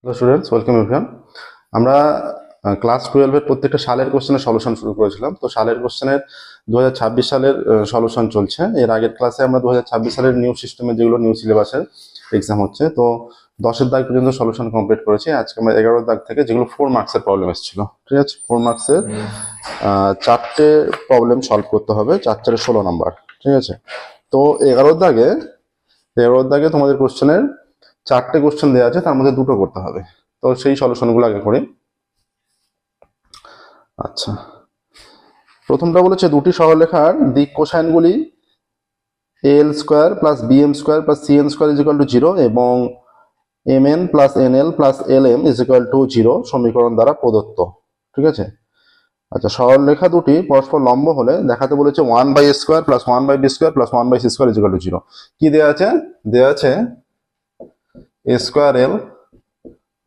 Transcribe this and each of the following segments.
Hello students, welcome everyone. আমরা class 12 এর প্রত্যেকটা সালের কোশ্চেনের সলিউশন শুরু করেছিলাম। তো সালের কোশ্চেনের 2026 সালের সলিউশন চলছে। এর আগের ক্লাসে আমরা 2026 সালের নিউ সিস্টেমের যেগুলো নিউ সিলেবাসের এক্সাম হচ্ছে, তো 10-এর দাগ পর্যন্ত সলিউশন কমপ্লিট করেছি। আজকে আমরা 11-এর দাগ থেকে যেগুলো 4 মার্কসের প্রবলেম এসেছিল, ঠিক আছে, 4 মার্কসের 4টে প্রবলেম সলভ করতে হবে, 4 16 নাম্বার, ঠিক আছে। তো 11-এর দাগে তোমাদের কোশ্চেনের 4টে কোশ্চেন দেওয়া আছে, তার মধ্যে 2টো করতে হবে। তো সেই সলিউশনগুলো আগে করি। আচ্ছা, প্রথমটা বলেছে দুটি সরলরেখার দিক কোসাইনগুলি l square plus b m square plus c n square is equal to 0 এবং m n plus n l plus l m is equal to 0 সমীকরণ দ্বারা প্রদত্ত, ঠিক আছে। আচ্ছা, সরলরেখা দুটি পরস্পর লম্ব হলে দেখাতে বলেছে 1/a² plus 1/b² plus 1/c² is equal to 0। কি দেওয়া আছে? দেওয়া আছে a² l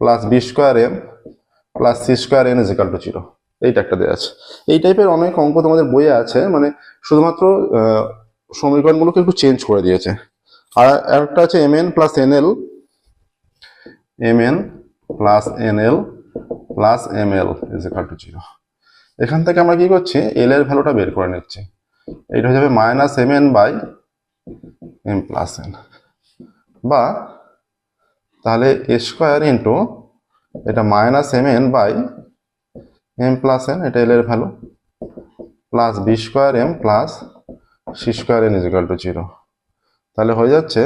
plus b² m plus c² n is equal to 0। এইটা একটা দেওয়া আছে। এই টাইপের অনেক অঙ্ক তোমাদের বইয়ে আছে, মানে শুধুমাত্র সমীকরণগুলোকে একটু চেঞ্জ করে দিয়েছে। আর একটা আছে mn plus nl plus ml is equal to 0। এখান থেকে আমরা কি করছি, এল এর ভ্যালুটা বের করে নিচ্ছি। এইটা হয়ে যাবে -mn/m প্লাস n, বা তাহলে a² ইন্টু এটা -mn/m প্লাস n, এটা এল এর value, plus b² m plus c² n is equal to 0। তাহলে হয়ে যাচ্ছে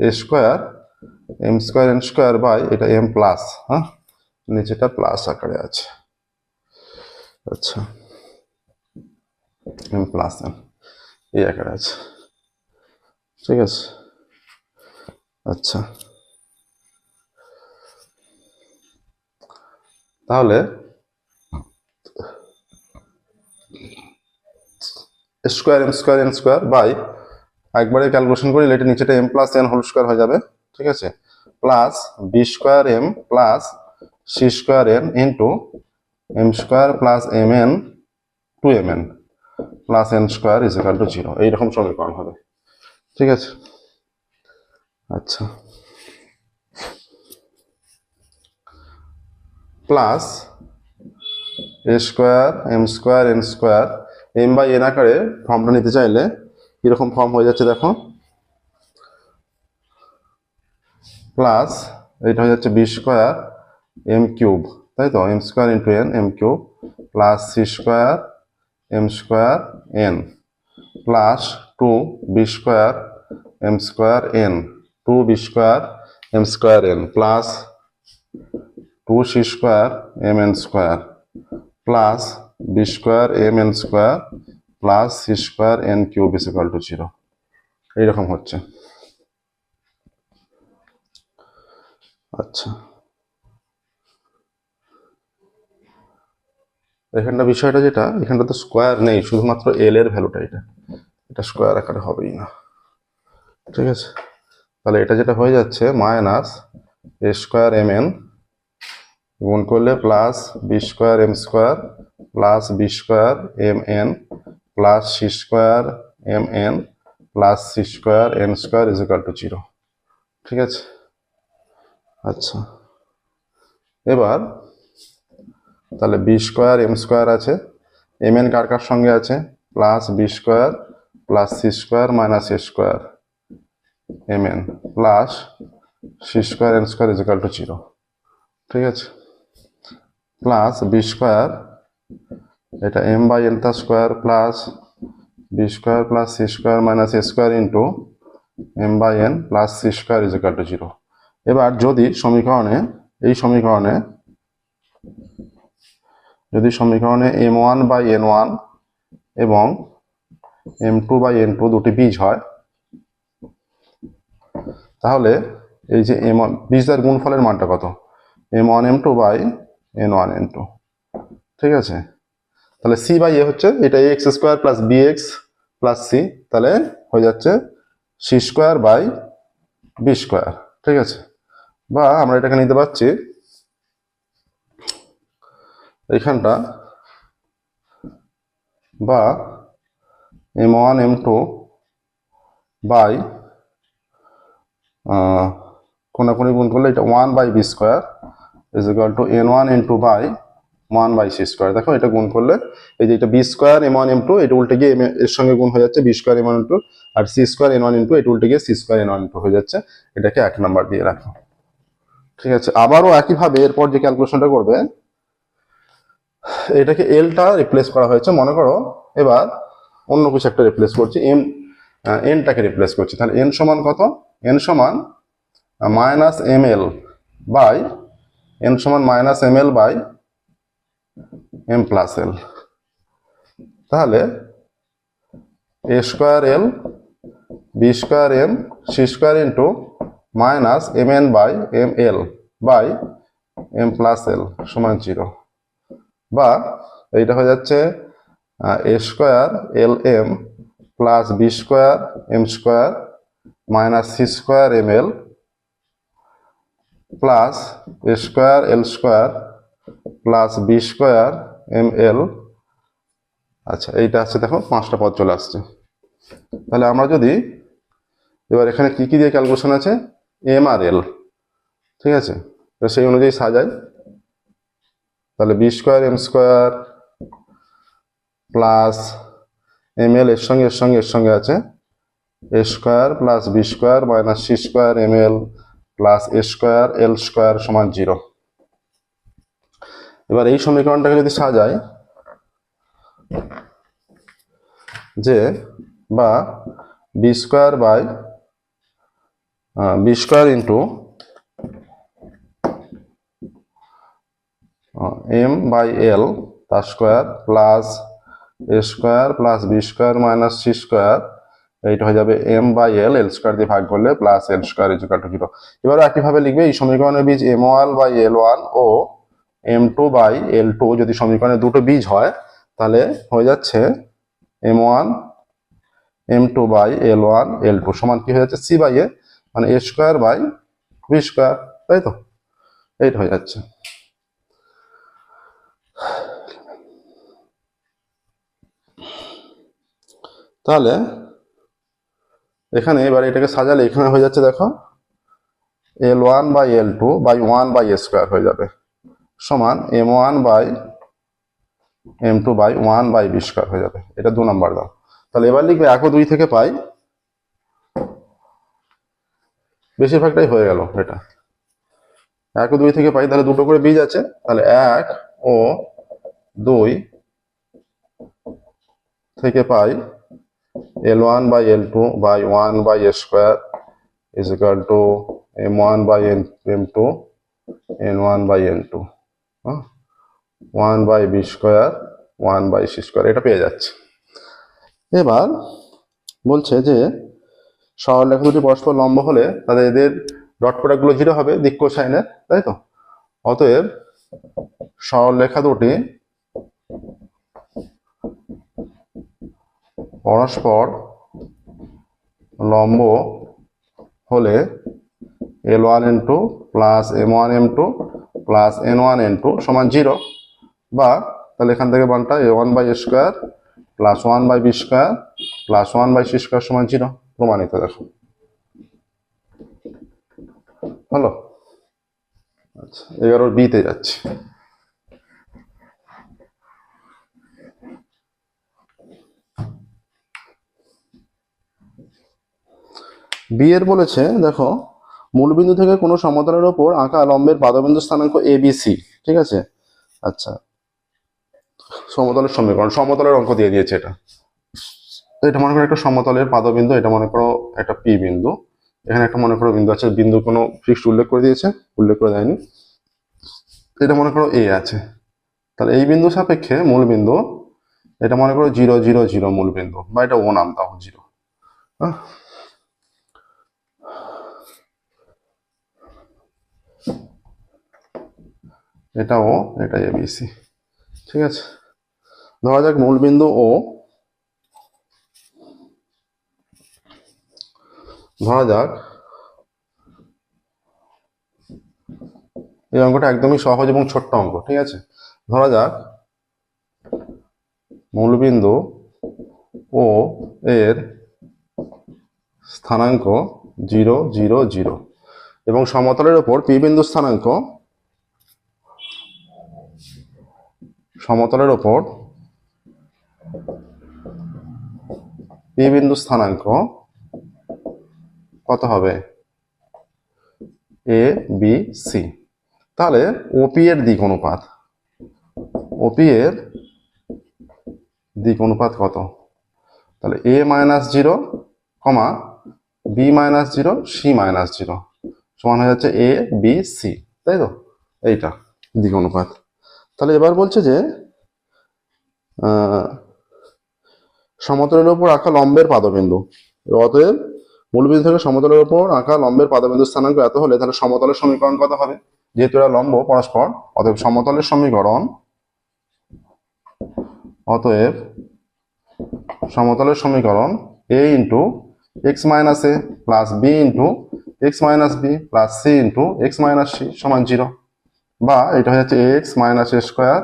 a² m² n² বাই এটা m প্লাস, হ্যাঁ, নিচেটা প্লাস আকারে আছে। আচ্ছা, m প্লাস n এই আকারে আছে, ঠিক আছে। আচ্ছা, তাহলে a² m² বাই একবারে ক্যালকুলেশন করি, এটা নিচেটা m plus n whole square হয়ে যাবে, ঠিক আছে, plus b² m plus c² n into m² plus mn 2mn plus n² is equal to 0। এইরকম সমীকরণ হবে, ঠিক আছে। আচ্ছা, plus a² m² n², m/n আকারে ফর্মটা নিতে চাইলে এরকম ফর্ম হয়ে যাচ্ছে, দেখো, প্লাস এটা হয়ে যাচ্ছে b² m³ তাই তো, m² into n m³ plus c² m² n plus 2b² m² n 2b² m² n plus 2c² mn² plus b² mn² plus c² n³ is equal to 0। এইরকম হচ্ছে। আচ্ছা, এখানটা বিষয়টা যেটা, এখানটা তো স্কোয়ার নেই, শুধুমাত্র এল এর ভ্যালুটা, এটা স্কোয়ার আকারে হবেই না, ঠিক আছে। তাহলে এটা যেটা হয়ে যাচ্ছে -a² mn গুণ করলে plus b² m² plus b² mn plus c² mn plus c² n² is equal to 0, ঠিক আছে। আচ্ছা, এবার তাহলে b² m² আছে, mn কার কার সঙ্গে আছে, plus b² plus c² minus a² mn plus c² n² is equal to 0, ঠিক আছে, প্লাস b² এটা m/n² plus b² plus c² minus a² into m/n plus c² is equal to 0। এবার যদি সমীকরণে m1/n1 এবং m2/n2 দুটি বীজ হয়, তাহলে এই যে m1 বীজের গুণফলের মানটা কত, m1m2/n1n2, ঠিক আছে। তাহলে c/a হচ্ছে এটা ax² plus bx plus c, তাহলে হয়ে যাচ্ছে c²/b², ঠিক আছে। বা আমরা এটাকে নিতে পারছি এইখানটা, বা m1m2 বাই কোনাকুনি গুণ করলে এটা 1/b² is equal to n1 into by 1 by C square. দেখো এটা গুণ করলে এই যে এটা বি স্কোয়ার m1 m2 এটা উল্টে গিয়ে এর সঙ্গে গুণ হয়ে যাচ্ছে বি স্কোয়ার m1 m2, আর সি স্কোয়ার n1 ইন্টু এটা উল্টে গিয়ে সি স্কোয়ার n1 m2 হয়ে যাচ্ছে। এটাকে 1 নাম্বার দিয়ে রাখো। ঠিক আছে, আবারও একইভাবে এরপর যে ক্যালকুলেশনটা করবে, এটাকে এলটা রিপ্লেস করা হয়েছে, মনে করো এবার অন্য কিছু একটা রিপ্লেস করছি, এনটাকে রিপ্লেস করছি। তাহলে এন সমান কত? এন সমান minus m l by n সমান minus m l by m plus l. তাহলে a square l b square m c square into minus m n by m l by m plus l সমান 0, বা এইটা হয়ে যাচ্ছে a square l m plus B square M square minus C square M L plus A square L square plus B square M l. আচ্ছা, এইটা আছে, দেখো 5টা পদ চলে আসছে। তাহলে আমরা যদি এবার এখানে কি কি দিয়ে ক্যালকুলেশন আছে, এম আর এল, ঠিক আছে, তো সেই অনুযায়ী সাজাই। তাহলে B square M square plus M L এর সঙ্গে আছে A square plus B square minus C square M L plus A square L square সমান 0। এবার এই সমীকরণটাকে যদি সাজাই, যে বা B square by B square into M by L তার স্কোয়ার প্লাস এ square plus B square minus C square, এইটা হয়ে যাবে M by L, L square দিয়ে ভাগ করলে plus L square is equal to 0। এবার একইভাবে লিখবে এই সমীকরণের বীজ m1 by l1 O m2 by l2, যদি সমীকরণের দুটো বীজ হয় তাহলে হয়ে যাচ্ছে m1 m2 by l1 l2 সমান কি হয়ে যাচ্ছে, সি বাই এ, মানে এ স্কোয়ার বাই বি স্কোয়ার, তাই তো? এইটা হয়ে যাচ্ছে। তাহলে এখানে এবার এটাকে সাজালে এখানে হয়ে যাচ্ছে, দেখো l1 by l2 by 1 by A square হয়ে যাবে সমান m1 by m2 by 1 by B square হয়ে যাবে। এটা 2 নাম্বার দাও। তাহলে এবার লিখবে 1 ও 2 থেকে পাই, বেশিরভাগটাই হয়ে গেল। এটা 1 ও 2 থেকে পাই, তাহলে দুটো করে বীজ আছে, তাহলে 1 ও 2 থেকে পাই l1 by l2 by 1 by A square is equal to m1 by m2 n1 by n2, 1 by B square 1 by C square, এটা পেয়ে যাচ্ছে। এবার বলছে যে সরলরেখা দুটি পরস্পর লম্ব হলে তাদের এদের ডট প্রোডাক্ট গুলো 0 হবে দিক কোসাইনের, তাই তো? অতএব সরলরেখা দুটি পরস্পর লম্ব হলে l1 n2 plus m1 m2 plus n1 n2 সমান 0, বা তাহলে এখান থেকে মানটা a1 by A square plus 1 by B square plus 1 by C square সমান 0 প্রমাণিত। দেখো হলো। আচ্ছা, 11 বিতে যাচ্ছে। বি এর বলেছে, দেখো মূলবিন্দু থেকে কোনো সমতলের ওপর আঁকা লম্বের পাদবিন্দু স্থানাঙ্ক এ বি সি, ঠিক আছে? আচ্ছা, সমতলের সমীকরণ, সমতলের অঙ্ক দিয়ে দিয়েছে। এটা মনে করো একটা সমতলের পাদবিন্দু, এটা মনে করো একটা পি বিন্দু, এখানে একটা মনে করো বিন্দু আছে, বিন্দু কোনো ফিক্সড উল্লেখ করে দিয়েছে, উল্লেখ করে দেয়নি। এটা মনে করো এ আছে, তাহলে এই বিন্দু সাপেক্ষে মূল বিন্দু, এটা মনে করো 0 0 0 মূল বিন্দু, বা এটা ও নাম দাও 0, এটা ও, এটা এবিসি, ঠিক আছে? ধরা যাক মূল বিন্দু ও, ধরা যাক এই অঙ্কটা একদমই সহজ এবং ছোট্ট অঙ্ক, ঠিক আছে? ধরা যাক মূলবিন্দু ও এর স্থানাঙ্ক 0 0 0 এবং সমতলের ওপর পি বিন্দু স্থানাঙ্ক সমতলের ওপর পি বিন্দু স্থানাঙ্ক কত হবে? A B C. তাহলে ওপি এর দিক অনুপাত, ওপি এর দিক অনুপাত কত? তাহলে A minus zero comma B minus zero C minus zero সমান হয়ে যাচ্ছে এ বি সি, তাই তো? এইটা দিক অনুপাত। তাহলে এবার বলছে যে সমতলের উপর আঁকা লম্বের পাদবিন্দু, অতএব মূলবিন্দু থেকে সমতলের উপর আঁকা লম্বের পাদবিন্দু স্থানাঙ্ক এত হলে তাহলে সমতলের সমীকরণ কত হবে? যেহেতু এরা লম্ব পরস্পর, অতএব সমতলের সমীকরণ, অতএব সমতলের সমীকরণ a into X minus A plus B into X minus B plus C into X minus C সমান জিরো, বা এটা হয়ে যাচ্ছে A X minus A square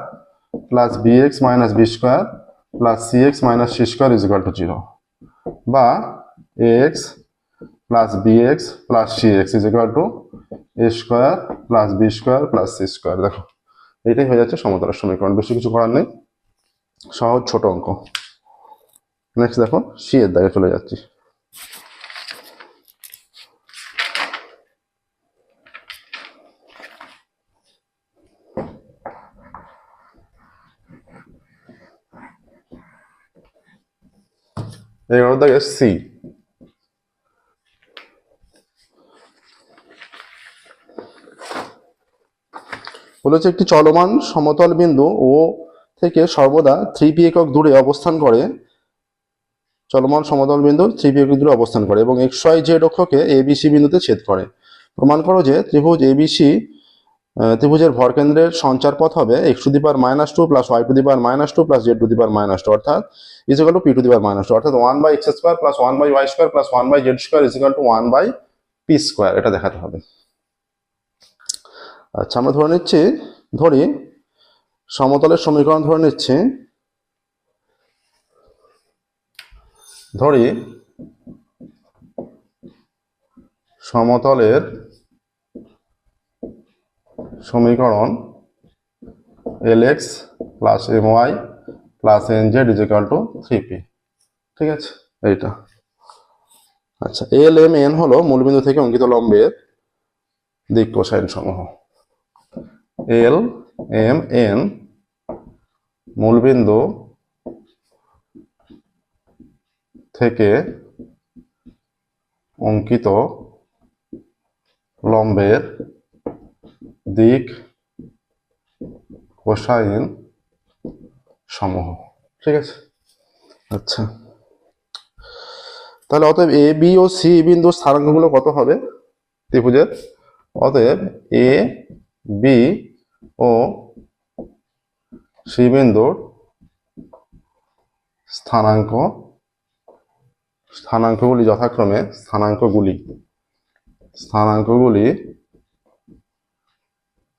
plus B X minus B square plus C X minus C square is equal to zero, বা A X plus B X plus C X is equal to A square plus B square plus C square. দেখো এইটাই হয়ে যাচ্ছে সমতলের সমীকরণ, বেশি কিছু করার নেই, সহজ ছোট অঙ্ক। নেক্সট দেখো সি এর দাগে চলে যাচ্ছি। এগারো দাগে সি। বলেছে একটি চলমান সমতল বিন্দু ও থেকে সর্বদা 3p একক দূরে অবস্থান করে, চলমান সমতল বিন্দু 3p একক দূরে অবস্থান করে এবং xy z অক্ষকে ABC বিন্দুতে ছেদ করে। প্রমাণ করো যে ত্রিভুজ ABC ত্রিভুজের ভরকেন্দ্রের সঞ্চার পথ হবে x⁻² plus y⁻² plus z⁻², অর্থাৎ ইজ ইকুয়াল টু p⁻², অর্থাৎ 1/x² plus 1/y² plus 1/z² is equal two 1/p²। এটা দেখাতে হবে। আচ্ছা, আমরা ধরি সমতলের সমীকরণ ধরে নিচ্ছি, ধরি সমতলের সমীকরণ lx plus my plus nz is equal two 3p। ঠিক আছে, এইটা। আচ্ছা, এল এম এন হলো মূলবিন্দু থেকে অঙ্কিত লম্বের দিক কোসাইন সমূহ। এল এম এন মূলবিন্দু থেকে অঙ্কিত লম্বের দিক কোসাইন সমূহ। ঠিক আছে, আচ্ছা, তাহলে অতএব এ বি ও সি বিন্দুর স্থানাঙ্কগুলো কত হবে ত্রিভুজের? অতএব এ বি ও সি বিন্দুর স্থানাঙ্কগুলি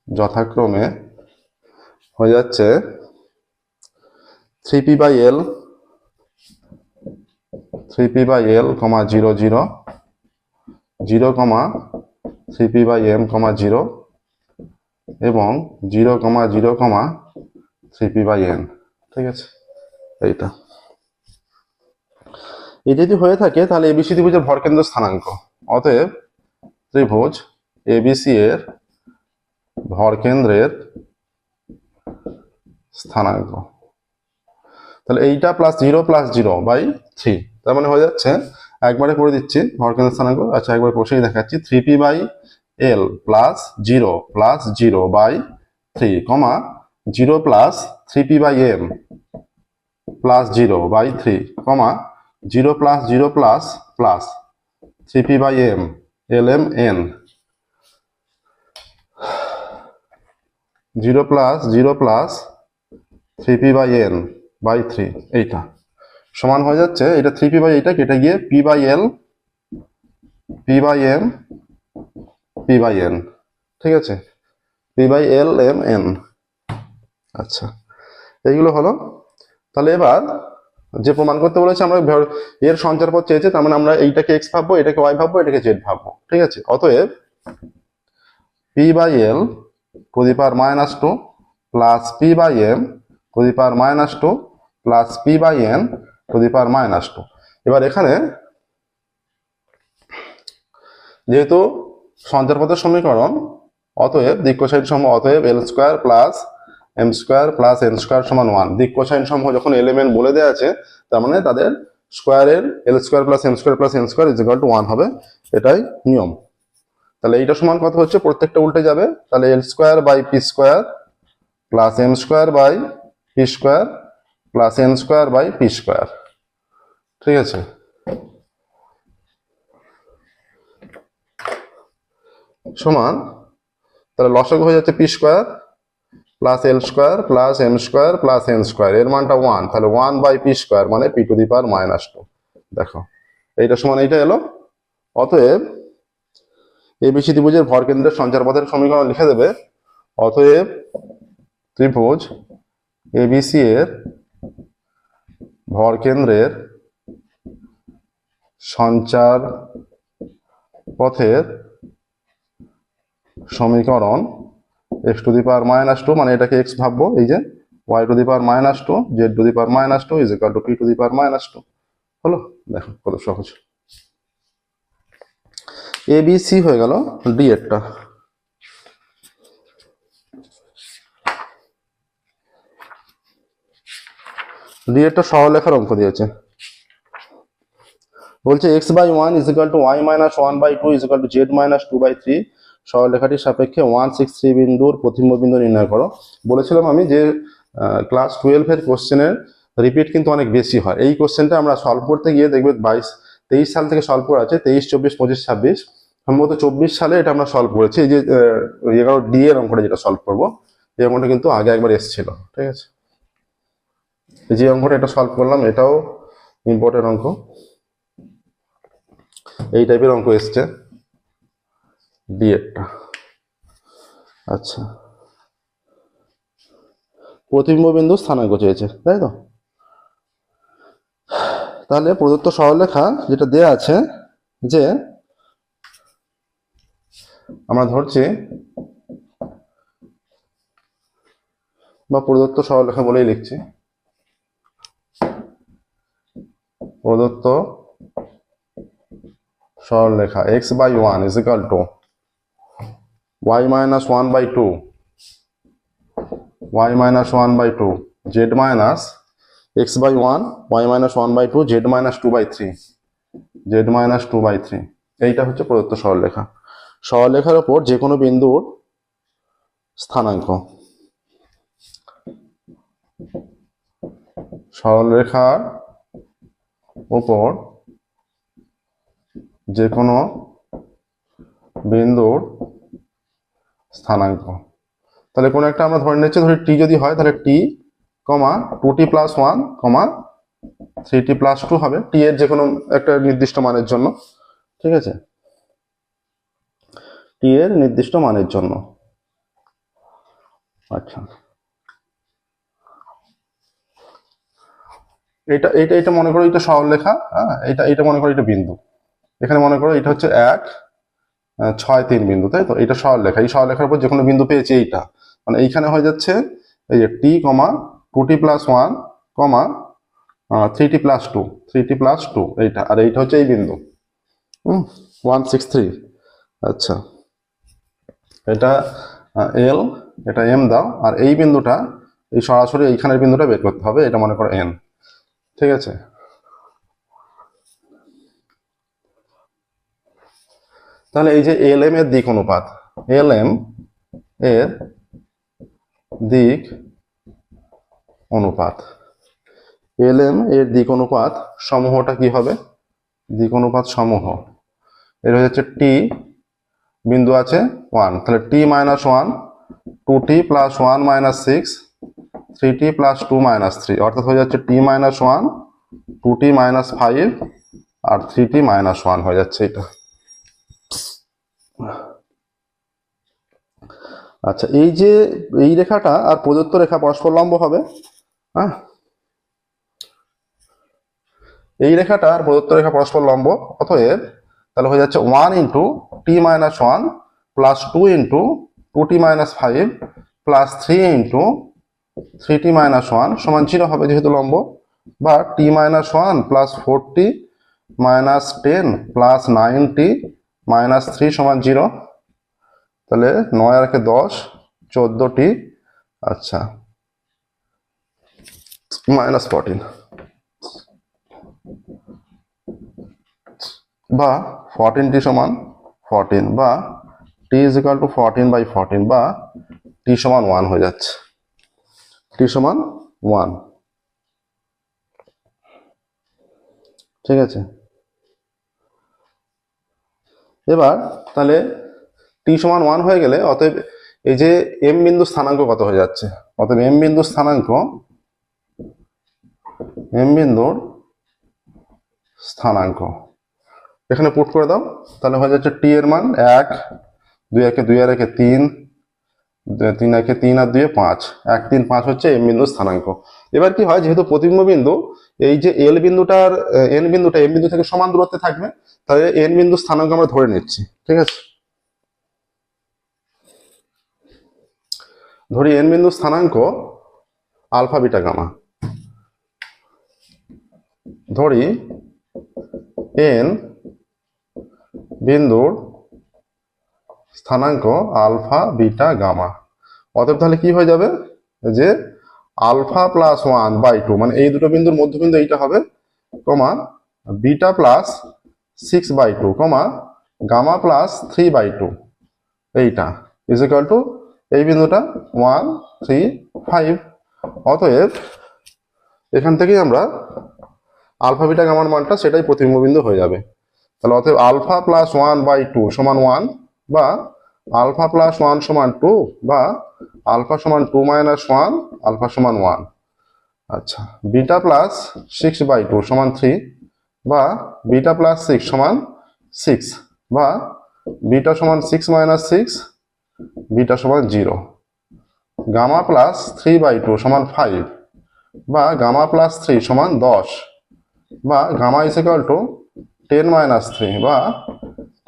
যথাক্রমে হয়ে যাচ্ছে 3p/l 0 0 0, 3p/m 0 এবং 0 0 3p/n। ঠিক আছে, এইটা। এই যদি হয়ে থাকে তাহলে এবিসি ত্রিভুজের ভরকেন্দ্র স্থানাঙ্ক, অতএব ত্রিভুজ এবিসি এর ভরকেন্দ্রের স্থানাঙ্ক, তাহলে এইটা প্লাস 0/0/3, তার মানে হয়ে যাচ্ছে, একবারে করে দিচ্ছি ভরকেন্দ্র স্থানাঙ্ক। আচ্ছা, একবার বসেই দেখাচ্ছি, 3p/l plus 0/0/3, 0 plus 3p/m plus 0/3, 0 plus 0 plus plus 3p/m lmn 0 plus 0 plus 3p/n/3, এইটা সমান হয়ে যাচ্ছে, এটা 3p এইটা কেটে গিয়ে p/l p/m p/n। ঠিক আছে, p/l/m/n। আচ্ছা, এইগুলো হলো। তাহলে এবার যে প্রমাণ করতে বলেছে, আমরা এর সঞ্চার পথ চেয়েছে, তার মানে আমরা এইটাকে x ভাববো, এটাকে y ভাববো, এটাকে z ভাববো। ঠিক আছে, অতএব p/l⁻² plus p/m to the power -2 plus p/n to the power -2। এবার এখানে যেহেতু সঞ্চারপথের সমীকরণ, অতএব দিক কোসাইন সমূহ, অতএব l² plus m² plus n² সমান 1। দিক কোসাইন সমূহ যখন এলিমেন্ট বলে দেওয়া আছে, তার মানে তাদের স্কোয়ারের l² plus m² plus n² is equal to 1 হবে, এটাই নিয়ম। তাহলে এইটা সমান কত হচ্ছে, প্রত্যেকটা উল্টে যাবে, তাহলে l² by p² plus m² by p² plus n² by p²। ঠিক আছে, সমান, তাহলে লসাগু হয়ে যাচ্ছে p² plus l² plus m² plus n², এর মানটা 1, তাহলে 1 বাই p² মানে p টু দি পাওয়ার -2। দেখো এইটা সমান এইটা এলো। অতএব ABC ত্রিভুজের ভরকেন্দ্রের সঞ্চারপথের সমীকরণ লিখে দেবে, অতএব ত্রিভুজ ABC এর ভরকেন্দ্রের সঞ্চার পথের সমীকরণ x টু দি পাওয়ার -2, মানে এটাকে x ভাববো, এই যে y to the power -2 z to the power -2 is equal to p to the power -2 হলো। দেখো কত সহজ। ABC হয়ে গেল, ডি এরটা। ডি এরটা সরলরেখার অঙ্ক দিয়েছে, বলছে x/1 is equal two y minus 1/2 is equal two z minus 2/3। সরলরেখাটির সাপেক্ষে 163 বিন্দুর প্রতিম্ব বিন্দু নির্ণয় করো। বলেছিলাম আমি যে ক্লাস 12 এর কোশ্চেনের রিপিট কিন্তু অনেক বেশি হয়। এই কোশ্চেনটা আমরা সলভ করতে গিয়ে দেখবে 23 সাল থেকে সলভ করা আছে, 23, 24, 25, 26, সম্ভবত 24 সালে এটা আমরা সলভ করেছি। এই যে 11D এর অঙ্কটা যেটা সলভ করবো, এই অঙ্কটা কিন্তু আগে একবার এসেছিল। ঠিক আছে, এই যে অঙ্কটা এটা সলভ করলাম, এটাও ইম্পর্টেন্ট অঙ্ক, এই টাইপের অঙ্ক এসছে ডি এরটা। আচ্ছা, প্রতিবিম্ব বিন্দু স্থানাঙ্ক চেয়েছে, তাই তো? তাহলে প্রদত্ত সরলরেখা যেটা দেয়া আছে, যে আমরা ধরছি, বা প্রদত্ত সরলরেখা বলেই লিখছি, প্রদত্ত সরলরেখা x/1 is equal two y minus 1/2 y minus 1/2 z minus x/1 y minus 1/2 z minus 2/3 z minus 2/3। এইটা হচ্ছে প্রদত্ত সরলরেখা। সরলরেখার ওপর যে কোনো বিন্দুর স্থানাঙ্ক, সরলরেখার ওপর যে কোনো বিন্দুর স্থানাঙ্ক। তাহলে কোনো একটা আমরা ধরে নিচ্ছি, ধরি টি যদি হয়, তাহলে টি, 2t প্লাস 1, 3t প্লাস 2 হবে টি এর যে কোনো একটা নির্দিষ্ট মানের জন্য। ঠিক আছে, টি এর নির্দিষ্ট মানের জন্য। আচ্ছা, এটা এটা এটা মনে করো এটা সরলরেখা, হ্যাঁ, এটা মনে করো এটা বিন্দু, এখানে মনে করো এটা হচ্ছে 1, 6, 3 বিন্দু, তাই তো? এটা সরলরেখা, এই সরলরেখার উপর যে কোনো বিন্দু পেয়েছি এইটা, মানে এইখানে হয়ে যাচ্ছে এই যে টি, 2t plus 1, 3t plus 2, 3t plus 2 এইটা, আর এইটা হচ্ছে এই বিন্দু 163। আচ্ছা, এটা এল, এটা এম দাও, আর এই বিন্দুটা, এই সরাসরি এইখানের বিন্দুটা বের করতে হবে, এটা মনে করো এন। ঠিক আছে, তাহলে এই যে এল এম এর দিক অনুপাত, এল এম এর দিক অনুপাত, এল এম এর দিক অনুপাত সমূহটা কি হবে? দিক অনুপাত সমূহ, এর হচ্ছে টি বিন্দু আছে 1, তাহলে T minus 1, 2t plus 1 minus 6, 3t plus 2 minus 3, অর্থাৎ হয়ে যাচ্ছে টি মাইনাস 1, 2t মাইনাস 5 আর 3t মাইনাস 1 হয়ে যাচ্ছে এটা। আচ্ছা, এই যে এই রেখাটা আর প্রদত্ত রেখা পরস্পর লম্ব হবে, হ্যাঁ, এই রেখাটা আর প্রদত্ত রেখা পরস্পর লম্ব, অতএব তাহলে হয়ে যাচ্ছে 1 into T minus 1 plus 2 into 2t minus 5 plus 3 into 3t minus 1 সমান 0 হবে যেহেতু লম্ব, বা t minus 1 plus 4t minus 10 plus 9t minus 3 সমান 0। তাহলে 9 আর 10, 14t, আচ্ছা, মাইনাস 14, বা 14t সমান 14, বা t ইজ ইকুয়াল টু 14/14, বা t সমান 1 হয়ে যাচ্ছে, t সমান 1। ঠিক আছে, এবার তাহলে t সমান 1 হয়ে গেলে অতএব এই যে m বিন্দু স্থানাঙ্ক কত হয়ে যাচ্ছে, অতএব m বিন্দুর স্থানাঙ্ক এখানে পুট করে দাও, তাহলে হয়ে যাচ্ছে t এর মান 1, 2 একে 2 আর একে 3, 3 একে 3 আর 2 এ 5, 1 3 5 হচ্ছে m বিন্দুর স্থানাঙ্ক। এবার কি হয়, যেহেতু প্রতিবিম্ব বিন্দু এই যে l বিন্দুটার n বিন্দুটা m বিন্দু থেকে সমান দূরত্বে থাকবে, তাহলে n বিন্দুর স্থানাঙ্ক আমরা ধরে নিচ্ছি। ঠিক আছে, ধরি n বিন্দুর স্থানাঙ্ক আলফা বিটা গামা, ধরি n বিন্দুর স্থানাঙ্ক আলফা বিটা গামা। অতএব তাহলে কি হয়ে যাবে, যে আলফা প্লাস 1/2 মানে এই দুটো বিন্দুর মধ্যবিন্দু এইটা হবে, কমা বিটা প্লাস 6/2, কমা গামা প্লাস 3/2, এইটা ইজ ইকুয়াল টু এই বিন্দুটা 1 3 5। অতএব এখান থেকেই আমরা আলফা বিটা গামার মানটা সেটাই প্রতিবিম্ব বিন্দু হয়ে যাবে। তাহলে অতএব আলফা প্লাস 1/2 সমান 1, বা আলফা প্লাস 1 সমান 2, বা আলফা সমান 2 মাইনাস 1, আলফা সমান 1। আচ্ছা, বিটা প্লাস 6/2 সমান 3, বা বিটা প্লাস 6 সমান 6, বা বিটা সমান 6 মাইনাস 6, বিটা সমান 0। গামা প্লাস 3/2 সমান 5, বা গামা প্লাস 3 সমান 10, বা gamma is equal to 10 minus 3, বা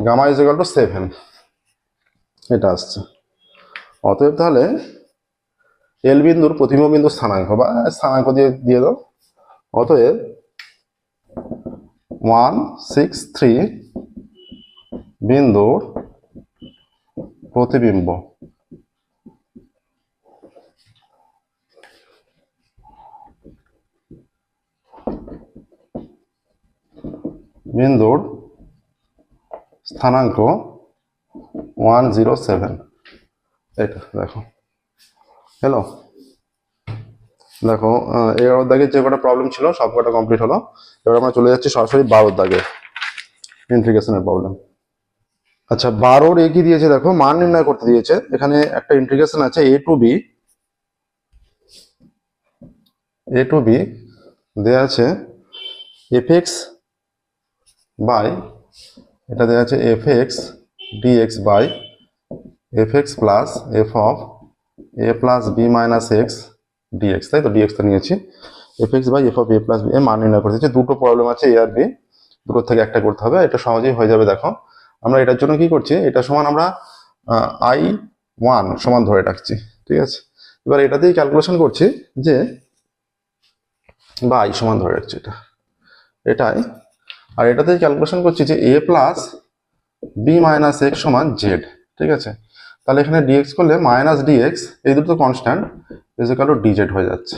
গামা ইজ ইকুয়াল টু 7, এটা আসছে। অতএব তাহলে এল বিন্দুর প্রতিবিম্ব বিন্দুর স্থানাঙ্ক, বা স্থানাঙ্ক দিয়ে দাও, অতএব 163 বিন্দুর প্রতিবিম্ব বিন্দুর স্থানাঙ্ক 107। এটা দেখো, হ্যালো, দেখো 11 দাগের যে কটা প্রবলেম ছিল সব কটা কমপ্লিট হলো। এবার আমরা চলে যাচ্ছি সরাসরি 12 দাগে, ইন্টিগ্রেশনের প্রবলেম। আচ্ছা, 12 এ কি দিয়েছে দেখো, মান নির্ণয় করতে দিয়েছে। এখানে একটা ইন্টিগ্রেশন আছে a to b দেয়া আছে fx বাই, এটা দেয়া আছে fx dx by fx plus f of a plus b minus x dx, তাই তো dx টা নিয়েছি, fx by f of a plus b এর মান নির্ণয় করতে দিয়েছে। দুটো প্রবলেম আছে a আর b, দুটোর থেকে একটা করতে হবে, এটা সহজেই হয়ে যাবে। দেখো আমরা এটার জন্য কি করছি, এটা সমান আমরা i1 সমান ধরে রাখছি। ঠিক আছে, এবার এটাতেই ক্যালকুলেশন করছি যে, বা i সমান ধরে রাখছি এটাই, আর এটাতেই ক্যালকুলেশন করছি যে a plus B minus X সমান জেড। ঠিক আছে, তাহলে এখানে ডিএক্স করলে মাইনাস ডিএক্স, এই দুটো constant, is equal to d z হয়ে যাচ্ছে।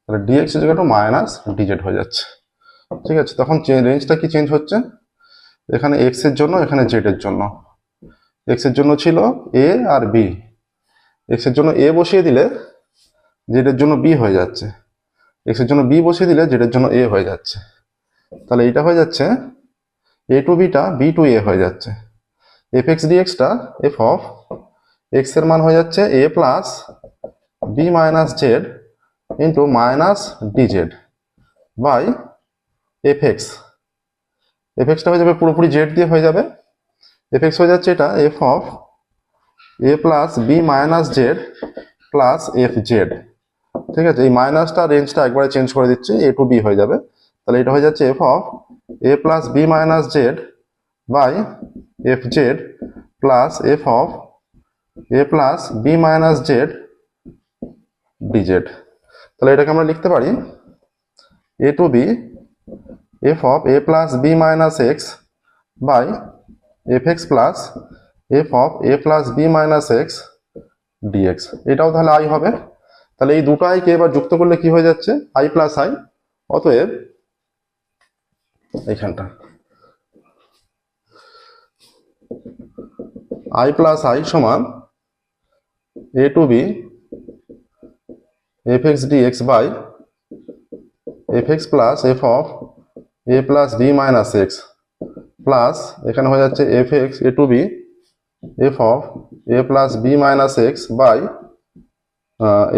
তাহলে d x is equal to minus d z হয়ে যাচ্ছে। ঠিক আছে, তখন রেঞ্জটা কি চেঞ্জ হচ্ছে, এখানে এক্স এর জন্য, এখানে জেড এর জন্য। এক্স এর জন্য ছিল এ আর বি, এক্স এর জন্য এ বসিয়ে দিলে জেড এর জন্য বি হয়ে যাচ্ছে, এক্স এর জন্য বি বসিয়ে দিলে জেড এর জন্য এ হয়ে যাচ্ছে। তাহলে এইটা হয়ে যাচ্ছে A to beta B to A হয়ে যাচ্ছে। এফ এক্স ডিএক্সটা এফ অফ এক্স এর মান হয়ে যাচ্ছে A plus B minus Z into minus DZ by F X. F এক্সটা হয়ে যাবে পুরোপুরি জেড দিয়ে হয়ে যাবে, এফ এক্স হয়ে যাচ্ছে এটা F of A plus B minus Z plus F Z. ঠিক আছে, এই মাইনাসটা রেঞ্জটা একবারে চেঞ্জ করে দিচ্ছি, এ টু বি হয়ে যাবে। তাহলে এটা হয়ে যাচ্ছে F of A plus B minus Z by F Z plus F of A plus B minus Z DZ. তাহলে এটাকে আমরা লিখতে পারি A to B F of A plus B minus X by F X plus F of A plus B minus X DX. এটাও তাহলে I হবে। তাহলে এই দুটো আইকে এবার যুক্ত করলে কি হয়ে যাচ্ছে, আই প্লাস আই। অতএব এইখানটা আই প্লাস আই সমান A to B F X DX by F X plus F of A plus B minus X plus এখানে হয়ে যাচ্ছে F X A to B F of A plus B minus X by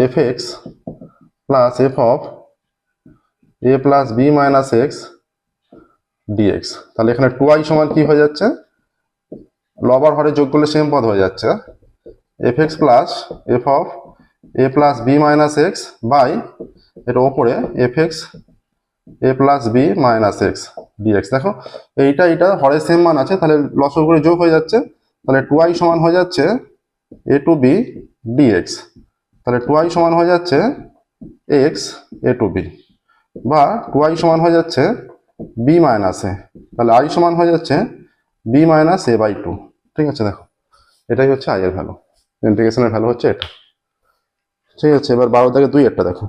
F X plus F of A plus B minus X DX. তাহলে এখানে two I সমান কি হয়ে যাচ্ছে, লবার হরে যোগ করলে সেম পদ হয়ে যাচ্ছে F X plus F of A plus B minus X by এর ওপরে F X A plus B minus X DX. দেখো এইটা হরে সেম মান আছে, তাহলে লসগু করে যোগ হয়ে যাচ্ছে। তাহলে টু আই সমান হয়ে যাচ্ছে এ টু বি ডিএক্স। তাহলে টু আই সমান হয়ে যাচ্ছে এক্স এ টু বি, বা টু আই সমান হয়ে যাচ্ছে বি মাইনাস এ। তাহলে আই সমান হয়ে যাচ্ছে B minus A by two. ঠিক আছে, দেখো এটাই হচ্ছে আই এর ভ্যালু, ইন্টিগ্রেশনের ভ্যালু হচ্ছে এটা। ঠিক আছে, এবার 12 দাগে 2 একটা দেখো,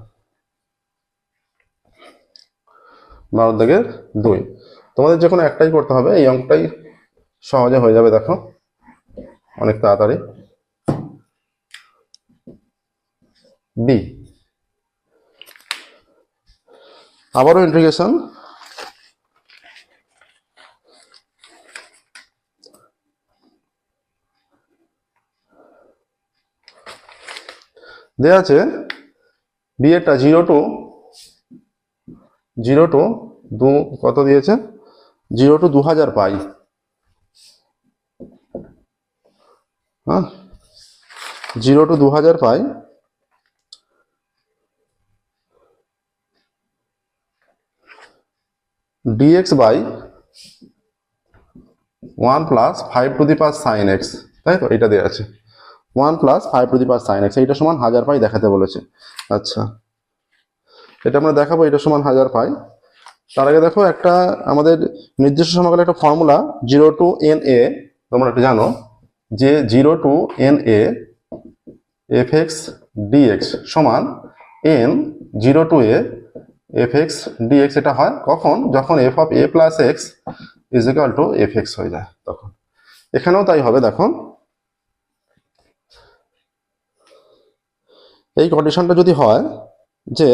12 দাগে 2। তোমাদের যে কোনো একটাই করতে হবে, এই অঙ্কটাই সহজে হয়ে যাবে, দেখো অনেক তাড়াতাড়ি। বি আবারও ইন্টিগ্রেশন, দেয়া আছে বি এরটা 0 টু কত দিয়েছে, 0 টু 2000 পাই। হ্যাঁ, 0 to 2000 pi dx by 1 plus 5 to the power sign X. তাই তো, এটা দেওয়া আছে 1 plus 5 to the power sign X, এইটা সমান 1000 পাই দেখাতে বলেছে। আচ্ছা, এটা আমরা দেখাবো এটা সমান 1000 পাই। তার আগে দেখো একটা আমাদের নির্দিষ্ট সমাকলের একটা ফর্মুলা 0 টু এন এ, তোমরা একটু জানো যে 0 to N A F X DX সমান N 0 to A F X DX. এটা হয় কখন, যখন F of A plus X is equal to F X হয়ে যায় তখন। এখানেও তাই হবে, দেখো এই কন্ডিশনটা যদি হয় যে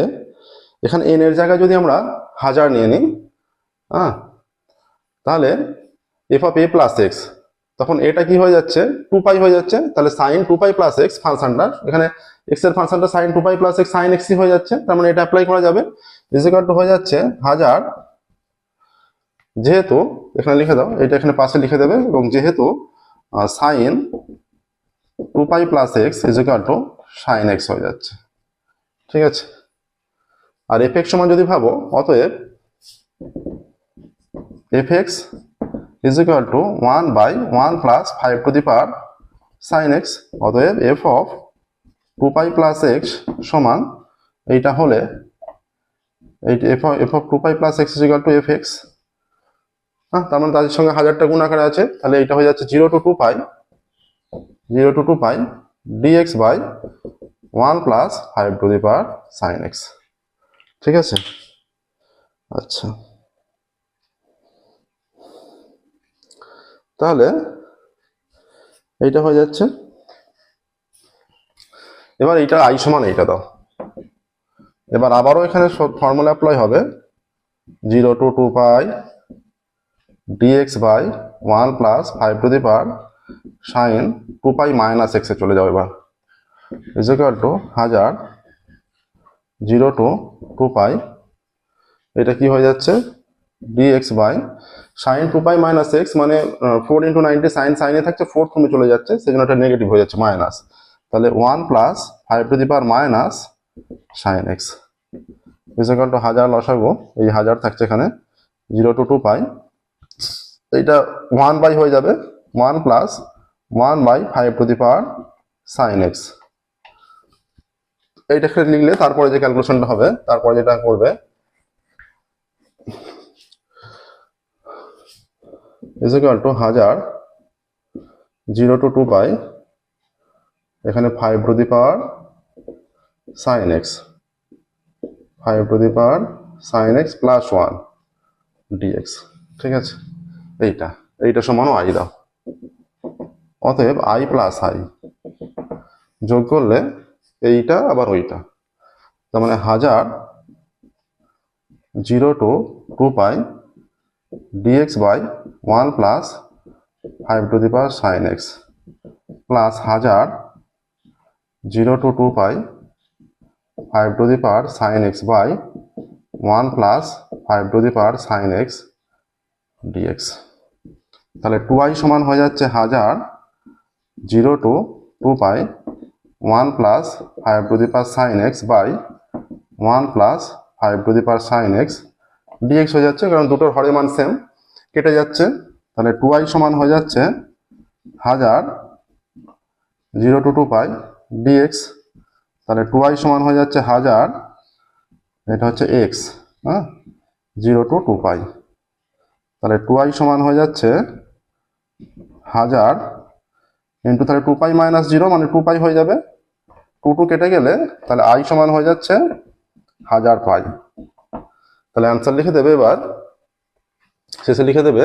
এখানে এন এর জায়গায় যদি আমরা 1000 নিয়ে নিই, হ্যাঁ, তাহলে F of A plus x, তখন এটা কি হয়ে যাচ্ছে 2 পাই হয়ে যাচ্ছে। তাহলে সাইন 2 পাই প্লাস এক্স ফাংশনটা, এখানে এক্স এর ফাংশনটা sine 2 pi plus X sine X হয়ে যাচ্ছে। তার মানে এটা অ্যাপ্লাই করা যাবে, ইজ ইকুয়াল টু হয়ে যাচ্ছে 1000, যেহেতু এখানে লিখে দাও, এটা এখানে পাশে লিখে দেবে, এবং যেহেতু sine 2 pi plus X is equal to sine X হয়ে যাচ্ছে। ঠিক আছে, আর এফ এক্স সমান যদি ভাবো, অতএব F X is equal to 1 by 1 plus 5 to the power sign X. অতএব F of 2 pi plus X সমান এইটা হলে F of 2 pi plus X is equal to F X. হ্যাঁ, তার মানে তাদের সঙ্গে 1000টা গুণ আকারে আছে, তাহলে এটা হয়ে যাচ্ছে 0 to 2 pi d x by 1 plus 5 to the power sign X. ঠিক আছে, আচ্ছা, তাহলে এইটা হয়ে যাচ্ছে। এবার এইটা আই সমান এইটা দাও, এবার আবারও এখানে ফর্মুলা অ্যাপ্লাই হবে 0 to 2 pi d x by 1 plus 5 to the power sine 2 pi minus এক্সে চলে যাও। এবার is equal to 1000 0 to 2 pi, এটা কি হয়ে যাচ্ছে d x by sine 2 pi minus X, মানে 4 ইন্টু 90 সাইনে থাকছে 4 কমে চলে যাচ্ছে, সেজন্য এটা নেগেটিভ হয়ে যাচ্ছে মাইনাস। তাহলে 1 plus 5 to the power minus sine x is equal to 1000 লসাগু, এই 1000 থাকছে এখানে 0 টু 2 পাই, এইটা 1 বাই হয়ে যাবে 1 plus 1 by 5 to the power sign এক্স। এইটাকে লিখলে তারপরে যে ক্যালকুলেশনটা হবে, তারপরে যেটা করবে is equal to 1000 0 to 2 pi, এখানে 5 to the power sin x, 5 to the power sin x plus 1 dx। ঠিক আছে, এইটা সমান i দাও। অতএব i প্লাস i যোগ করলে এইটা আবার ওইটা, তার মানে 1000 0 to 2 pi dx by 1 plus 5 to the power sin x plus 1000 0 to 2 pi 5 to the power sin x by 1 plus 5 to the power sin x dx। তাহলে 2i সমান হয়ে যাচ্ছে 1000 0 to 2 pi 1 plus 5 to the power sin x by 1 plus 5 to the power sin x dx হয়ে যাচ্ছে, কারণ দুটোর হরের মান সেম, কেটে যাচ্ছে। তাহলে 2i সমান হয়ে যাচ্ছে 1000 0 to 2 পাই dx। তাহলে 2i সমান হয়ে যাচ্ছে 1000, এটা হচ্ছে x, হ্যাঁ, 0 to 2 পাই। তাহলে 2i সমান হয়ে যাচ্ছে 1000 ইন্টু, তাহলে 2 পাই মাইনাস 0 মানে 2 পাই হয়ে যাবে, 2 কেটে গেলে তাহলে i সমান হয়ে যাচ্ছে 1000 পাই। তাহলে অ্যান্সার লিখে দেবে, এবার শেষে লিখে দেবে,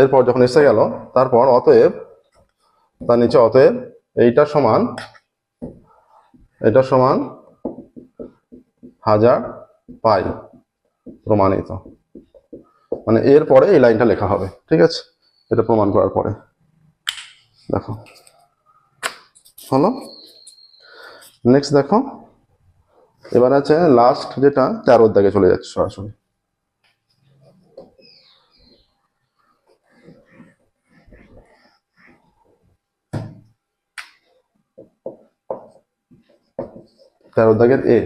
এরপর যখন এসে গেল তারপর অতএব, তার নিচে অতএব এইটা সমান 1000 পাই প্রমাণিত, মানে এরপরে এই লাইনটা লেখা হবে। ঠিক আছে, এটা প্রমাণ করার পরে দেখো হলো। নেক্সট দেখো, এবার আছে লাস্ট যেটা 13 দাগে চলে যাচ্ছে সরাসরি। তেরো দাগের এ,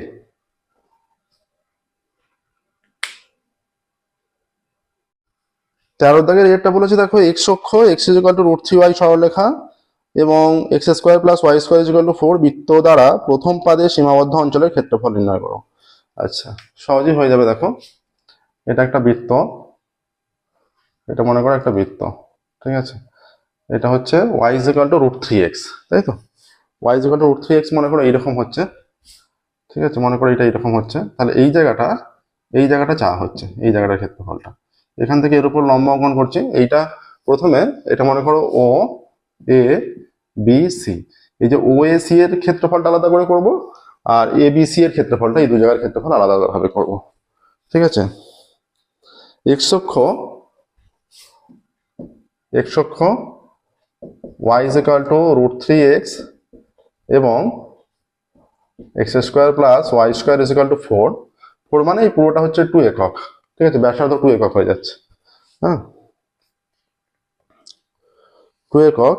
তেরো দাগের এটা বলেছে দেখো, এক্স অক্ষ x is equal two √3y সরলরেখা এবং x square plus Y square is equal to 4 বৃত্ত দ্বারা প্রথম পাদে সীমাবদ্ধ অঞ্চলের ক্ষেত্রফল নির্ণয় করো। আচ্ছা, সহজেই হয়ে যাবে। দেখো, এটা একটা বৃত্ত, এটা মনে করো একটা বৃত্ত, ঠিক আছে, এটা হচ্ছে y is equal to √3x, তাই তো, y is equal to √3x মনে করো এইরকম হচ্ছে, ঠিক আছে, মনে করো এটা এরকম হচ্ছে। তাহলে এই জায়গাটা চা হচ্ছে, এই জায়গাটার ক্ষেত্রফলটা, এখান থেকে এর উপর লম্ব অঙ্কন করছি। এইটা প্রথমে এটা মনে করো ও এ বি সি, এই যে ও এ সি এর ক্ষেত্রফলটা আলাদা করে করব, আর এ বি সি এর ক্ষেত্রফলটা, এই দু জায়গার ক্ষেত্রফল আলাদা ভাবে করব। ঠিক আছে, এক্স অক্ষ y is equal to √3x এবং x square plus Y square is equal to 4 মানে এই পুরোটা হচ্ছে 2 একক। ঠিক আছে, ব্যাসার্ধ 2 একক হয়ে যাচ্ছে, হ্যাঁ, 2 একক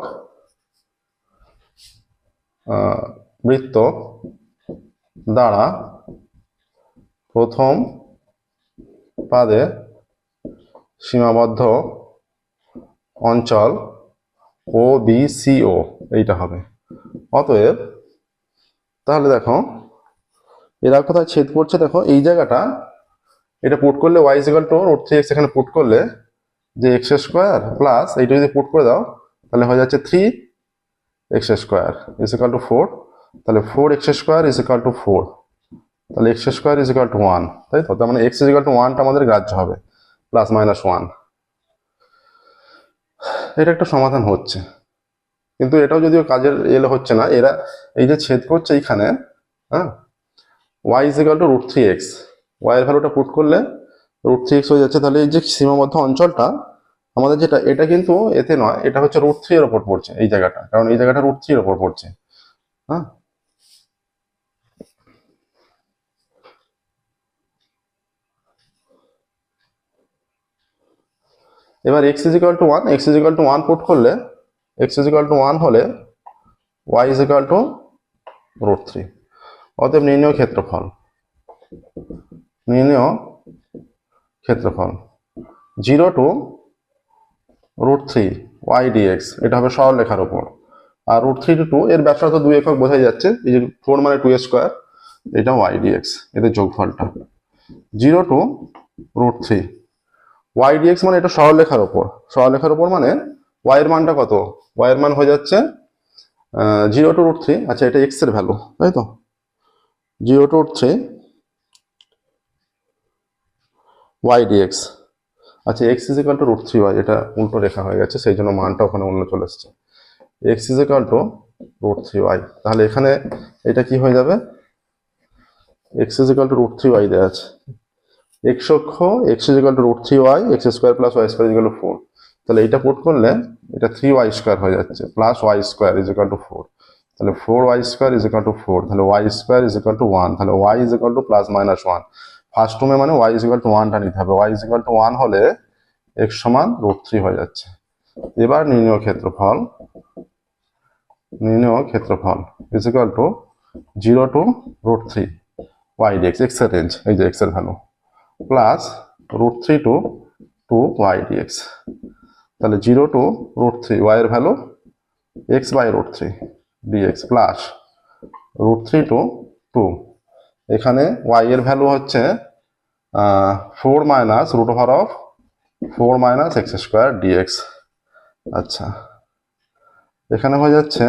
বৃত্ত দ্বারা প্রথম পাদে সীমাবদ্ধ অঞ্চল ও বি সি ও, এইটা হবে। অতএব তাহলে দেখো এরা কোথায় ছেদ করছে, দেখো এই জায়গাটা, এটা পুট করলে y is equal to √3x, এখানে পুট করলে যে এক্স স্কোয়ার প্লাস এইটা যদি পুট করে দাও তাহলে হয়ে যাচ্ছে 3x square is equal to 4, তাহলে 4x square is equal to 4, তাহলে x square is equal to 1, তাই তো, তার মানে x ইজ ইকুয়াল টু 1টা আমাদের গ্রাহ্য হবে, প্লাস মাইনাস 1। এটা একটা সমাধান হচ্ছে, কিন্তু এটাও যদিও কাজের এলে হচ্ছে না। এরা এই যে ছেদ করছে এইখানে, হ্যাঁ, y is equal to √3x, y এর ভ্যালুটা পুট করলে √3x হয়ে যাচ্ছে। তাহলে এই যে সীমাবদ্ধ অঞ্চলটা আমাদের যেটা, এটা কিন্তু এতে নয়, এটা হচ্ছে √3 এর ওপর পড়ছে এই জায়গাটা, কারণ এই জায়গাটা √3 এর ওপর পড়ছে, হ্যাঁ। এবার x is equal to 1, x is equal to 1 put করলে, x ইজ ইকুয়াল টু 1 হলে y ইজ ইকুয়াল টু √3। অতএব নির্ণয় ক্ষেত্রফল 0 to √3 y dx, এটা হবে সরলরেখার উপর। আর √3 to 2 এর ব্যাসার্ধ 2 একক বোঝাই যাচ্ছে, এই যে 4 মানে 2 স্কোয়ার, এটা ওয়াই ডিএক্স, এদের যোগফলটা 0 টু √3। ওয়াই ডিএক্স মানে এটা সরলরেখার ওপর মানে ওয়াই এর মানটা কত? ওয়াই এর মান হয়ে যাচ্ছে 0 টু √3। আচ্ছা, এটা এক্স এর ভ্যালু, তাই তো? 0 টু √3 ওয়াই ডিএক্স। আচ্ছা, x is equal to √3y, এটা উল্টো রেখা হয়ে গেছে, সেই জন্য মানটা ওখানে অন্য চলে এসছে। X is equal to √3y, তাহলে এখানে এটা কি হয়ে যাবে? X is equal to √3y দেওয়া আছে, এক্স অক্ষ x is equal to √3y, x square plus Y square is equal to 4। তাহলে এটা পুট করলে এটা 3y স্কোয়ার হয়ে যাচ্ছে plus Y square is equal to 4। তাহলে 4y square is equal to 4, তাহলে y square is equal to 1, তাহলে y is equal to plus minus 1। First টার্মে মানে ওয়াই ইজ ইকাল টু 1টা নিতে হবে, ওয়াই ইজ ইকাল টু 1 হলে x সমান √3 হয়ে যাচ্ছে। এবার নির্ণয় ক্ষেত্রফল is equal to 0 to √3 y dx, x এর রেঞ্জ, এই যে এক্স এর value, plus √3 to 2 y dx. তাহলে 0 টু √3 ওয়াই এর value x by √3 dx plus √3 to 2, এখানে ওয়াই এর ভ্যালু হচ্ছে 4 minus √4 minus x square dx. আচ্ছা, এখানে হয়ে যাচ্ছে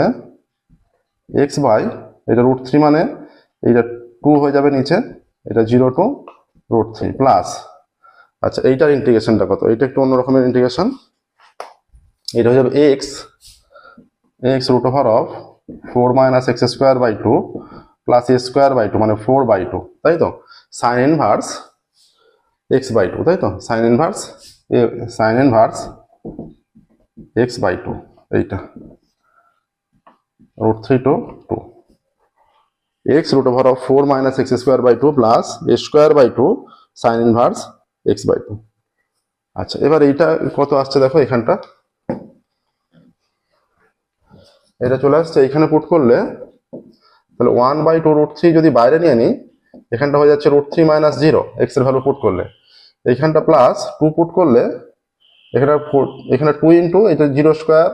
এক্স বাই, এটা √3 মানে এইটা 2 হয়ে যাবে নিচে, এটা 0 টু √3 প্লাস, আচ্ছা এইটার ইন্টিগ্রেশনটা কত? এটা একটু অন্যরকমের ইন্টিগ্রেশন, এটা হয়ে যাবে x √4 minus x square by 2 plus A square by 2 মানে 4/2, তাই তো? সাইন ইনভার্স এক্স বাই 2, তাই তো? সাইন ইনভার্স এক্স বাই 2, এইটা √3 to 2, x √4 minus x square by 2 plus A square by 2 sine inverse x by 2। আচ্ছা, এবার এইটা কত আসছে দেখো, এখানটা এটা চলে আসছে, এখানে পুট করলে তাহলে 1/2 √3 যদি বাইরে নিয়ে নিই, এখানটা হয়ে যাচ্ছে √3 মাইনাস 0 এক্স এর ভ্যালু পুট করলে, এইখানটা প্লাস 2 পুট করলে এখানে 2 ইন্টু এটা 0 স্কোয়ার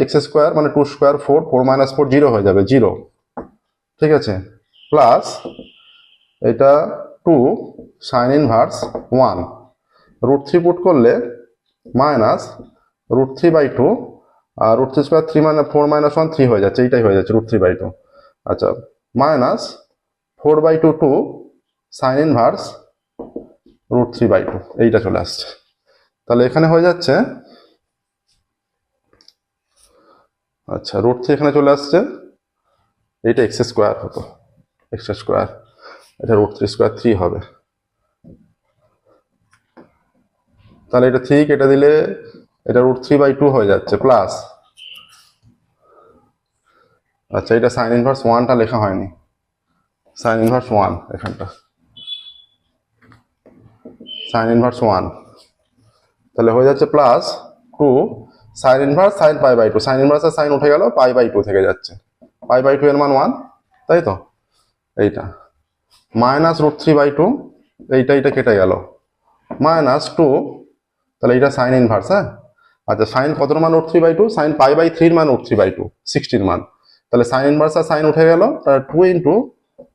এক্স স্কোয়ার মানে 2 স্কোয়ার 4 মাইনাস 4 0 হয়ে যাবে 0, ঠিক আছে? প্লাস এটা 2 সাইন ইনভার্স 1, √3 পুট করলে মাইনাস √3/2, আর √3 স্কোয়ার 3 মানে 4 মাইনাস 1 3 হয়ে যাচ্ছে, এইটাই হয়ে যাচ্ছে √3/2। আচ্ছা, মাইনাস 4/2 2 সাইন ইনভার্স √3/2, এইটা চলে আসছে। তাহলে এখানে হয়ে যাচ্ছে, আচ্ছা √3 এখানে চলে আসছে, এইটা এক্স স্কোয়ার হতো, এক্স স্কোয়ার, এটা √3 স্কোয়ার 3 হবে। তাহলে এটা 3 কেটে দিলে এটা √3/2 হয়ে যাচ্ছে প্লাস, আচ্ছা এটা সাইন ইনভার্স 1টা লেখা হয়নি, সাইন ইনভার্স 1 এখানটা সাইন ইনভার্স 1, তাহলে হয়ে যাচ্ছে plus 2 sine inverse sine π/2, sine inverse আর সাইন উঠে গেল, π/2 থেকে যাচ্ছে, π/2 এর মান 1, তাই তো? এইটা মাইনাস √3/2, এইটা কেটে গেল, মাইনাস 2, তাহলে এটা সাইন ইনভার্স, হ্যাঁ? আচ্ছা, সাইন কতর মান √3/2? সাইন π/3 মান √3/2, 60 মান, তাহলে সাইন ইনভার্স আর সাইন উঠে গেল, তাহলে 2 ইন্টু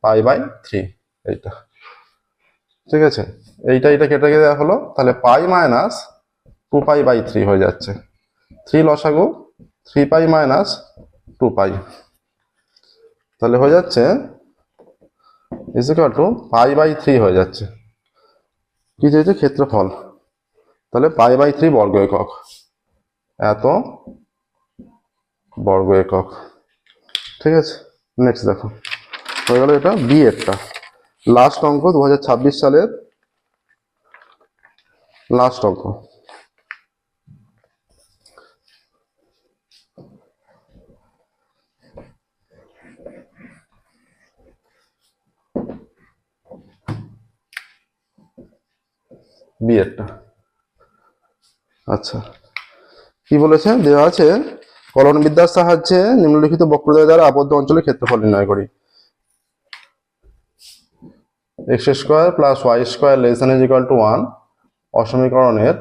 π/3, এইটা, ঠিক আছে? এইটা কেটে দেওয়া হলো, তাহলে পাই মাইনাস 2π/3 হয়ে যাচ্ছে, 3 লসাগু 3π মাইনাস 2π, তাহলে হয়ে যাচ্ছে ইজ ইকুয়াল টু π/3 হয়ে যাচ্ছে, কি চাইছে? ক্ষেত্রফল, তাহলে π/3 বর্গ একক, এত বর্গ একক, ঠিক আছে? নেক্সট দেখো, হয়ে গেল এটা বি এরটা, লাস্ট অঙ্ক 2026 সালের লাস্ট অঙ্ক। বি এরটা, আচ্ছা কি বলেছে? দেওয়া আছে কলন বিদ্যার সাহায্যে নিম্নলিখিত বক্রদ্বয় দ্বারা আবদ্ধ অঞ্চলের ক্ষেত্রফল নির্ণয় করি। X square plus Y square less than is equal to 1 অসমীকরণের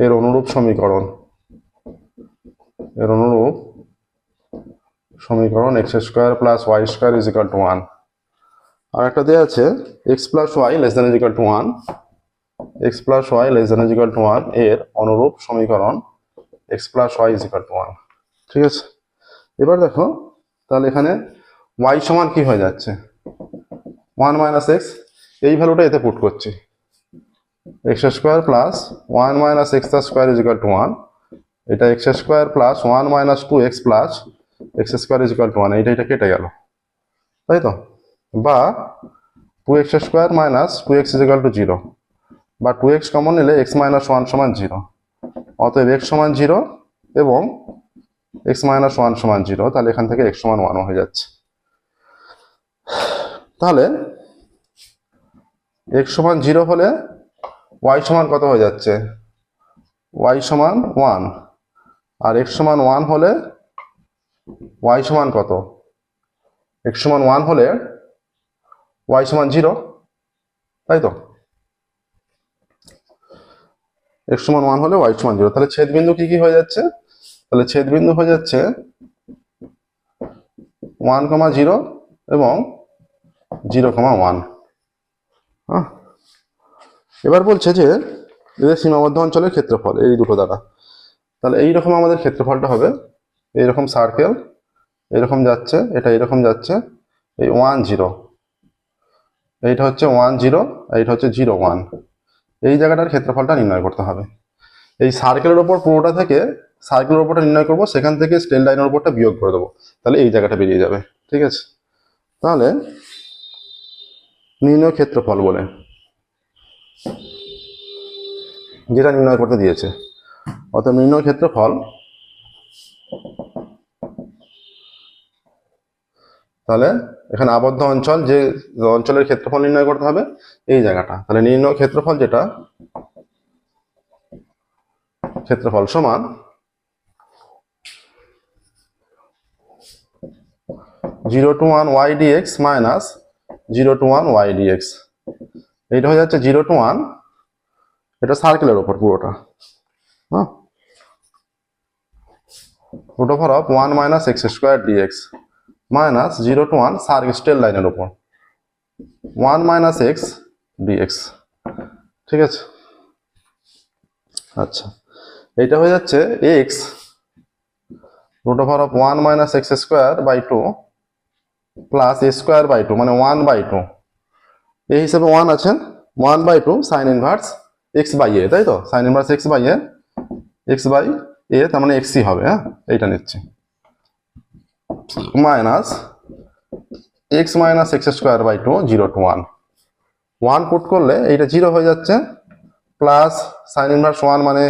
এর অনুরূপ সমীকরণ, এর অনুরূপ সমীকরণ x square plus Y square is equal to 1। আর একটা দেওয়া আছে x plus y less than is equal to 1, x plus y less than is equal to 1 এর অনুরূপ সমীকরণ x plus y is equal to 1। ঠিক আছে, এবার দেখো তাহলে এখানে ওয়াই সমান কি হয়ে যাচ্ছে 1 মাইনাস এক্স, এই ভ্যালুটা এতে পুট করছি, x square plus 1 minus x square is equal to 1, এটা x square plus 1 minus 2x plus x square is equal to 1, এটা কেটে গেল, তাই তো, বা 2x square minus 2x is equal to 0, বা 2x কমন নিলে x মাইনাস 1 সমান 0, অতএব x সমান 0 এবং x মাইনাস 1 সমান 0, তাহলে এখান থেকে x সমান 1 হয়ে যাচ্ছে। তাহলে x সমান 0 হলে y সমান কত হয়ে যাচ্ছে, y সমান 1, আর x সমান 1 হলে y সমান কত, x সমান 1 হলে y সমান 0, তাই তো, x সমান 1 হলে y সমান 0, তাহলে ছেদবিন্দু কি কি হয়ে যাচ্ছে, তাহলে ছেদবিন্দু হয়ে যাচ্ছে 1, 0 এবং 0, 1। হ্যাঁ, এবার বলছে যে এদের সীমাবদ্ধ অঞ্চলের ক্ষেত্রফল এই দুটো দ্বারা, তাহলে এইরকম আমাদের ক্ষেত্রফলটা হবে, এইরকম সার্কেল এরকম যাচ্ছে, এটা এরকম যাচ্ছে, এই 1 0, এইটা হচ্ছে 1 0, এইটা হচ্ছে 0 1, এই জায়গাটার ক্ষেত্রফলটা নির্ণয় করতে হবে। এই সার্কেলের উপর পুরোটা থেকে সার্কেলের উপরটা নির্ণয় করব, সেখান থেকে স্ট্রেট লাইনের উপরটা বিয়োগ করে দেবো, তাহলে এই জায়গাটা বেরিয়ে যাবে। ঠিক আছে, তাহলে নির্ণয় ক্ষেত্রফল বলে যেটা নির্ণয় করতে দিয়েছে, অর্থাৎ নির্ণয় ক্ষেত্রফল, তাহলে এখানে আবদ্ধ অঞ্চল, যে অঞ্চলের ক্ষেত্রফল নির্ণয় করতে হবে এই জায়গাটা, তাহলে নির্ণয় ক্ষেত্রফল যেটা ক্ষেত্রফল সমান 0 to 1 y dx minus 0 to 1 y dx, এইটা হয়ে যাচ্ছে 0 to 1, এটা সার্কেলের উপর পুরোটা, হ্যাঁ, root over of 1 minus x square dx minus 0 to 1 circle straight লাইনের উপর 1 মাইনাস এক্স ডিএক্স। ঠিক আছে, আচ্ছা, এইটা হয়ে যাচ্ছে x root over of 1 minus x square by 2 plus A square by 2, মানে 1 বাই 2, এই হিসাবে 1 আছে, 1 by 2 sine inverse x by A, তাই তো, sine inverse x by A, X by A, তার মানে এক্সই হবে, হ্যাঁ, এইটা নিচ্ছি, minus X minus x square by 2 0 to 1, 1 put করলে এইটা 0 হয়ে যাচ্ছে, প্লাস সাইন ইনভার্স 1 মানে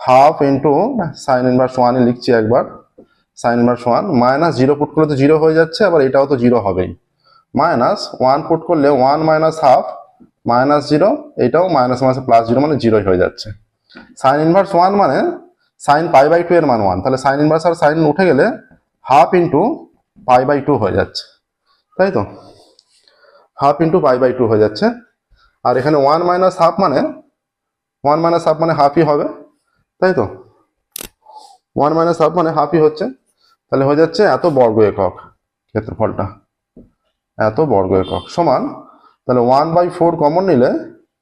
হাফ ইন্টু সাইন ইনভার্স 1 লিখছি একবার, সাইন ইনভার্স 1 মাইনাস 0 পুট করলে তো 0 হয়ে যাচ্ছে, আবার এটাও তো 0 হবেই, মাইনাস 1 পুট করলে 1 মাইনাস হাফ মাইনাস 0, এটাও মাইনাস মাইনাস প্লাস 0 মানে 0 হয়ে যাচ্ছে, সাইন ইনভার্স 1 মানে সাইন পাই বাই 2 এর মান 1, তাহলে সাইন ইনভার্স আর সাইন উঠে গেলে হাফ ইন্টু পাই বাই 2 হয়ে যাচ্ছে, তাই তো, হাফ ইন্টু পাই বাই 2 হয়ে যাচ্ছে, আর এখানে 1 মাইনাস হাফ মানে হাফই হবে, তাই তো, 1 মাইনাস হাফ মানে হাফই হচ্ছে, তাহলে হয়ে যাচ্ছে এত বর্গ একক ক্ষেত্রফলটা, এত বর্গ একক সমান, তাহলে 1/4 কমন নিলে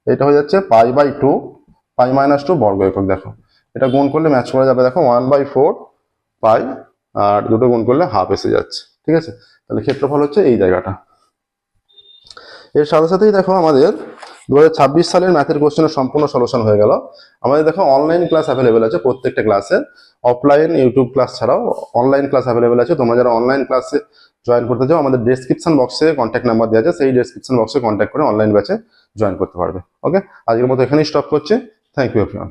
এটা হয়ে যাচ্ছে পাই বাই 2, পাই মাইনাস 2 বর্গ একক, দেখো এটা গুণ করলে ম্যাচ করে যাবে, দেখো 1/4 পাই আর দুটো গুণ করলে হাফ এসে যাচ্ছে। ঠিক আছে, তাহলে ক্ষেত্রফল হচ্ছে এই জায়গাটা। এর সাথে সাথেই দেখো আমাদের 2026 সালের ম্যাথের কোশ্চেনের সম্পূর্ণ সলিউশন হয়ে গেল। আমাদের দেখো অনলাইন ক্লাস অ্যাভেলেবেল আছে, প্রত্যেকটা ক্লাসে অফলাইন ইউটিউব ক্লাস ছাড়াও অনলাইন ক্লাস অ্যাভেলেবেল আছে। তোমরা যারা অনলাইন ক্লাসে জয়েন করতে চাও, আমাদের ডেসক্রিপশন বক্সে কন্ট্যাক্ট নাম্বার দেওয়া আছে, সেই ডেসক্রিপশন বক্সে কন্ট্যাক্ট করে অনলাইন ব্যাচে জয়েন করতে পারবে। ওকে, আজকের মতো এখানেই স্টপ করছি। Thank you everyone.